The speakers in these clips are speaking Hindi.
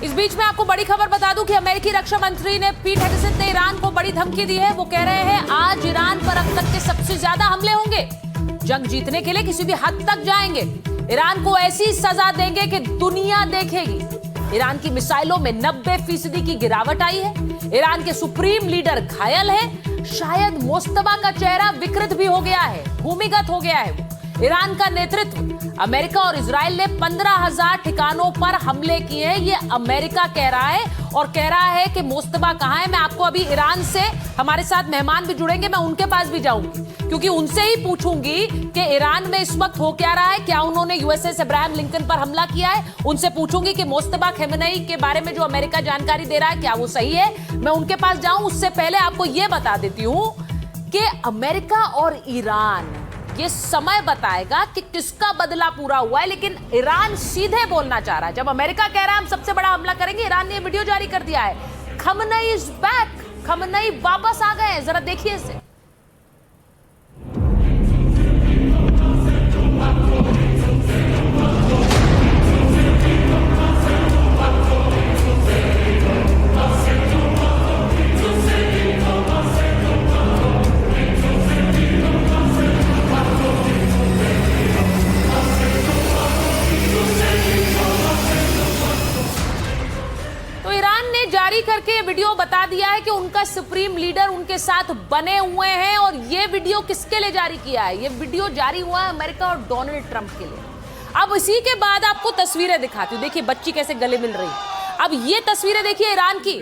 इस बीच में आपको बड़ी खबर बता दूं कि अमेरिकी रक्षा मंत्री ने पीट हेगसेथ ने ईरान को बड़ी धमकी दी है। वो कह रहे हैं आज ईरान पर अब तक के सबसे ज्यादा हमले होंगे, जंग जीतने के लिए किसी भी हद तक जाएंगे, ईरान को ऐसी सजा देंगे कि दुनिया देखेगी। ईरान की मिसाइलों में 90% की गिरावट आई है। ईरान के सुप्रीम लीडर घायल है। शायद मोस्तफा का चेहरा विकृत भी हो गया है, भूमिगत हो गया है। ईरान का नेतृत्व, अमेरिका और इजराइल ने 15,000 ठिकानों पर हमले किए हैं, ये अमेरिका कह रहा है। और कह रहा है कि मोस्तफा कहां है। मैं आपको अभी ईरान से हमारे साथ मेहमान भी जुड़ेंगे, मैं उनके पास भी जाऊंगी, क्योंकि उनसे ही पूछूंगी कि ईरान में इस वक्त हो क्या रहा है, क्या उन्होंने यूएसएस अब्राहम लिंकन पर हमला किया है। उनसे पूछूंगी कि मोस्तफा खेमनेई के बारे में जो अमेरिका जानकारी दे रहा है क्या वो सही है। मैं उनके पास जाऊं उससे पहले आपको यह बता देती हूं कि अमेरिका और ईरान, ये समय बताएगा कि किसका बदला पूरा हुआ है। लेकिन ईरान सीधे बोलना चाह रहा है। जब अमेरिका कह रहा है हम सबसे बड़ा हमला करेंगे, ईरान ने वीडियो जारी कर दिया है, खमनेई इज बैक, खमनेई वापस आ गए हैं। जरा देखिए इसे। जारी करके वीडियो बता दिया है कि उनका सुप्रीम लीडर उनके साथ बने हुए हैं। और ये वीडियो किसके लिए जारी किया है? ये वीडियो जारी हुआ है अमेरिका और डोनाल्ड ट्रंप के लिए। अब इसी के बाद आपको तस्वीरें दिखाती हूं। देखिए बच्ची कैसे गले मिल रही है। अब ये तस्वीरें देखिए ईरान की।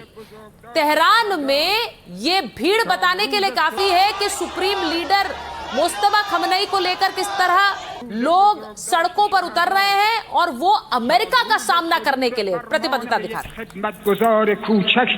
तेहरान में ये भीड़ बताने के लिए काफी है कि सुप्रीम लीडर मोस्तफा खमनेई को लेकर किस तरह लोग सड़कों पर उतर रहे हैं और वो अमेरिका का सामना करने के लिए प्रतिबद्धता दिखा रहे हैं। खिदमतगुजार कोचक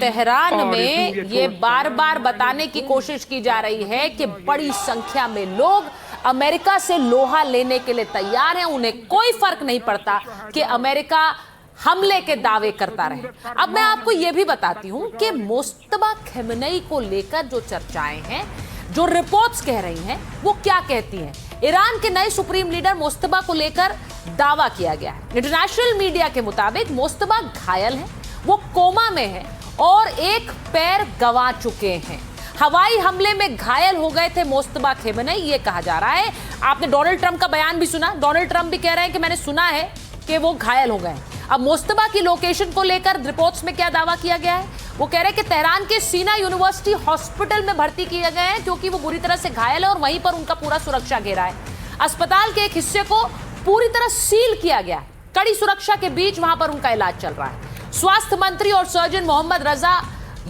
तेहरान में ये बार बार बताने की कोशिश की जा रही है कि बड़ी संख्या में लोग अमेरिका से लोहा लेने के लिए तैयार हैं। उन्हें कोई फर्क नहीं पड़ता कि अमेरिका हमले के दावे करता रहे। अब मैं आपको यह भी बताती हूं कि मोस्तफा खेमनेई को लेकर जो चर्चाएं हैं, जो रिपोर्ट्स कह रही हैं, वो क्या कहती हैं। ईरान के नए सुप्रीम लीडर मोस्तफा को लेकर दावा किया गया है। इंटरनेशनल मीडिया के मुताबिक मोस्तफा घायल है, वो कोमा में है और एक पैर गंवा चुके हैं। हवाई हमले में घायल हो गए थे मोस्तफा खेमनेई, ये कहा जा रहा है। आपने डोनाल्ड ट्रंप का बयान भी सुना। डोनाल्ड ट्रंप भी कह रहे हैं कि मैंने सुना है कि वो घायल हो गए। अब मोस्तफा की लोकेशन को लेकर रिपोर्ट्स में क्या दावा किया गया है? वो कह रहे हैं कि तेहरान के सीना यूनिवर्सिटी हॉस्पिटल में भर्ती किए गए हैं, क्योंकि वो बुरी तरह से घायल है और वहीं पर उनका पूरा सुरक्षा घेरा है। अस्पताल के एक हिस्से को पूरी तरह सील किया गया है। कड़ी सुरक्षा के बीच वहां पर उनका इलाज चल रहा है। स्वास्थ्य मंत्री और सर्जन मोहम्मद रजा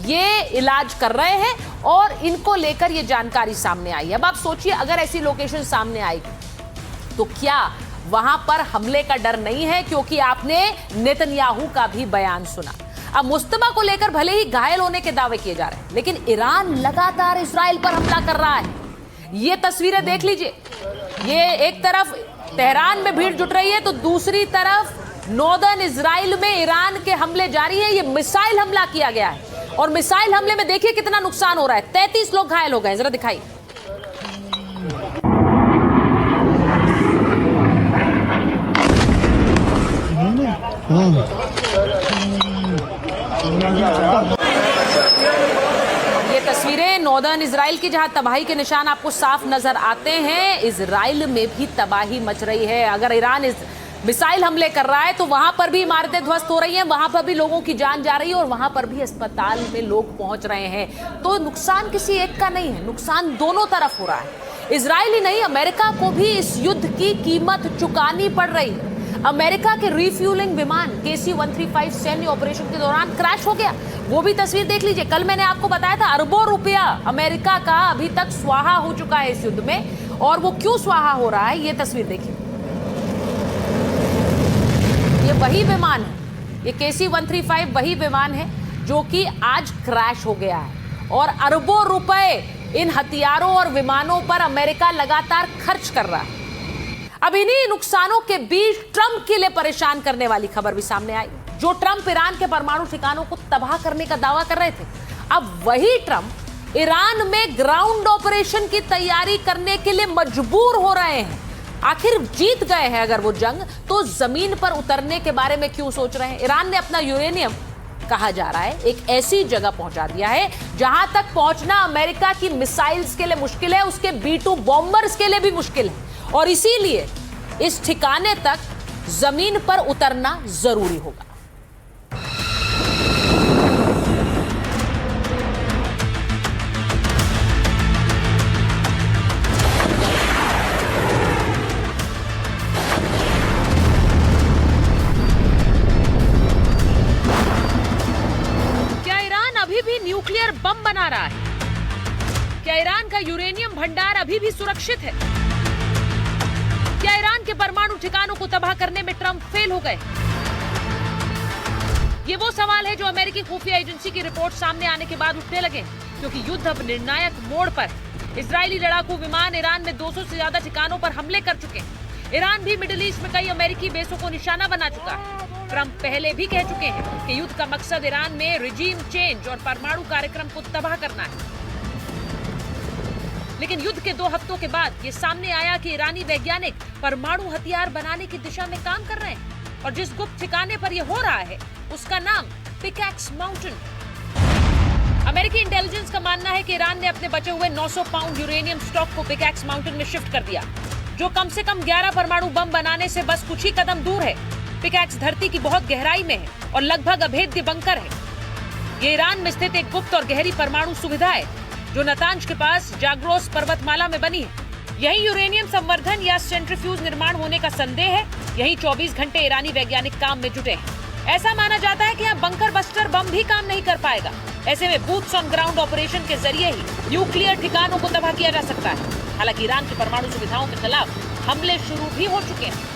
ये इलाज कर रहे हैं और इनको लेकर ये जानकारी सामने आई है। अब आप सोचिए अगर ऐसी लोकेशन सामने आई तो क्या वहां पर हमले का डर नहीं है? क्योंकि आपने नेतन्याहू का भी बयान सुना। अब मुस्तफा को लेकर भले ही घायल होने के दावे किए जा रहे हैं, लेकिन ईरान लगातार इजराइल पर हमला कर रहा है। ये तस्वीरें देख लीजिए। ये एक तरफ तेहरान में भीड़ जुट रही है तो दूसरी तरफ नॉर्दर्न इजराइल में ईरान के हमले जारी है। ये मिसाइल हमला किया गया है और मिसाइल हमले में देखिए कितना नुकसान हो रहा है। 33 लोग घायल हो गए। जरा दिखाइए। ये तस्वीरें नॉर्दर्न इजराइल की, जहां तबाही के निशान आपको साफ नजर आते हैं। इजराइल में भी तबाही मच रही है। अगर ईरान मिसाइल हमले कर रहा है तो वहां पर भी इमारतें ध्वस्त हो रही हैं, वहां पर भी लोगों की जान जा रही है और वहां पर भी अस्पताल में लोग पहुंच रहे हैं। तो नुकसान किसी एक का नहीं है, नुकसान दोनों तरफ हो रहा है। इजराइल ही नहीं, अमेरिका को भी इस युद्ध की कीमत चुकानी पड़ रही है। अमेरिका के रिफ्यूलिंग विमान KC-135 सैन्य ऑपरेशन के दौरान क्रैश हो गया। वो भी तस्वीर देख लीजिए। कल मैंने आपको बताया था अरबों रुपया अमेरिका का अभी तक स्वाहा हो चुका है इस युद्ध में। और वो क्यों स्वाहा हो रहा है, ये तस्वीर देखिए। ये वही विमान है, ये KC-135 वही विमान है जो कि आज क्रैश हो गया है। और अरबों रुपए इन हथियारों और विमानों पर अमेरिका लगातार खर्च कर रहा है। अब इन्हीं नुकसानों के बीच ट्रंप के लिए परेशान करने वाली खबर भी सामने आई। जो ट्रंप ईरान के परमाणु ठिकानों को तबाह करने का दावा कर रहे थे, अब वही ट्रंप ईरान में ग्राउंड ऑपरेशन की तैयारी करने के लिए मजबूर हो रहे हैं। आखिर जीत गए हैं अगर वो जंग, तो जमीन पर उतरने के बारे में क्यों सोच रहे हैं? ईरान ने अपना यूरेनियम, कहा जा रहा है, एक ऐसी जगह पहुंचा दिया है जहां तक पहुंचना अमेरिका की मिसाइल्स के लिए मुश्किल है, उसके B-2 बॉम्बर्स के लिए भी मुश्किल है, और इसीलिए इस ठिकाने तक जमीन पर उतरना जरूरी होगा। न्यूक्लियर बम बना रहा है? क्या ईरान का यूरेनियम भंडार अभी भी सुरक्षित है? क्या ईरान के परमाणु ठिकानों को तबाह करने में ट्रंप फेल हो गए? ये वो सवाल है जो अमेरिकी खुफिया एजेंसी की रिपोर्ट सामने आने के बाद उठने लगे, क्योंकि युद्ध अब निर्णायक मोड़ पर है। इजरायली लड़ाकू विमान ईरान में 200 से ज्यादा ठिकानों पर हमले कर चुके हैं। ईरान भी मिडिल ईस्ट में कई अमेरिकी बेसों को निशाना बना चुका है। ट्रंप पहले भी कह चुके हैं कि युद्ध का मकसद ईरान में रिजीम चेंज और परमाणु कार्यक्रम को तबाह करना है। लेकिन युद्ध के 2 हफ्तों के बाद ये सामने आया कि ईरानी वैज्ञानिक परमाणु हथियार बनाने की दिशा में काम कर रहे हैं, और जिस गुप्त ठिकाने पर यह हो रहा है उसका नाम पिकैक्स माउंटेन। अमेरिकी इंटेलिजेंस का मानना है कि ईरान ने अपने बचे हुए 900 पाउंड यूरेनियम स्टॉक को पिकैक्स माउंटेन में शिफ्ट कर दिया, जो कम से कम 11 परमाणु बम बनाने से बस कुछ ही कदम दूर है। पिकैक्स धरती की बहुत गहराई में है और लगभग अभेद्य बंकर है। ये ईरान में स्थित एक गुप्त और गहरी परमाणु सुविधा है, जो नतांज के पास जाग्रोस पर्वतमाला में बनी है। यही यूरेनियम संवर्धन या सेंट्रीफ्यूज निर्माण होने का संदेह है। यही 24 घंटे ईरानी वैज्ञानिक काम में जुटे हैं। ऐसा माना जाता है कि यहाँ बंकर बस्टर बम भी काम नहीं कर पाएगा। ऐसे में बूट्स ऑन ग्राउंड ऑपरेशन के जरिए ही न्यूक्लियर ठिकानों को तबाह किया जा सकता है। हालांकि ईरान की परमाणु सुविधाओं के खिलाफ हमले शुरू भी हो चुके हैं।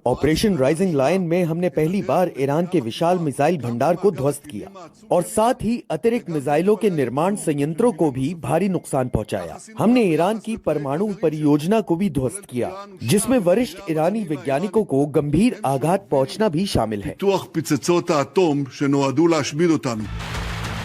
ऑपरेशन राइजिंग लायन में हमने पहली बार ईरान के विशाल मिसाइल भंडार को ध्वस्त किया और साथ ही अतिरिक्त मिसाइलों के निर्माण संयंत्रों को भी भारी नुकसान पहुंचाया। हमने ईरान की परमाणु परियोजना को भी ध्वस्त किया, जिसमें वरिष्ठ ईरानी वैज्ञानिकों को गंभीर आघात पहुंचना भी शामिल है।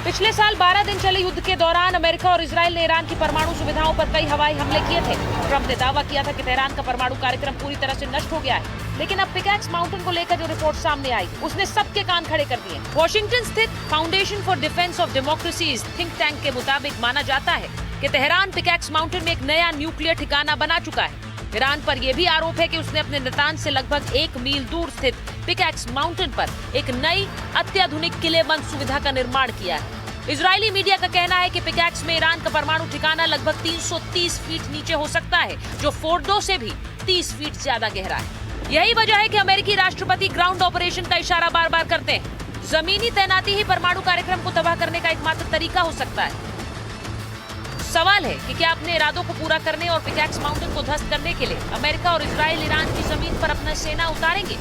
पिछले साल 12 दिन चले युद्ध के दौरान अमेरिका और इजराइल ने ईरान की परमाणु सुविधाओं पर कई हवाई हमले किए थे। ट्रंप ने दावा किया था कि तेहरान का परमाणु कार्यक्रम पूरी तरह से नष्ट हो गया है, लेकिन अब पिकैक्स माउंटेन को लेकर जो रिपोर्ट सामने आई, उसने सबके कान खड़े कर दिए। वॉशिंगटन स्थित foundation for defence of democracies think tank के मुताबिक माना जाता है कि तेहरान पिकैक्स माउंटेन में एक नया न्यूक्लियर ठिकाना बना चुका है। ईरान पर यह भी आरोप है कि उसने अपने नतांज से लगभग 1 मील दूर स्थित पिकैक्स माउंटेन पर एक नई अत्याधुनिक किलेबंद सुविधा का निर्माण किया है। इजरायली मीडिया का कहना है कि पिकैक्स में ईरान का परमाणु ठिकाना लगभग 330 फीट नीचे हो सकता है, जो फोर्डो से भी 30 फीट ज्यादा गहरा है। यही वजह है कि अमेरिकी राष्ट्रपति ग्राउंड ऑपरेशन का इशारा बार बार करते हैं। जमीनी तैनाती ही परमाणु कार्यक्रम को तबाह करने का एकमात्र तरीका हो सकता है। सवाल है कि क्या अपने इरादों को पूरा करने और पिकैक्स माउंटेन को ध्वस्त करने के लिए अमेरिका और इजराइल ईरान की जमीन पर अपना सेना उतारेंगे?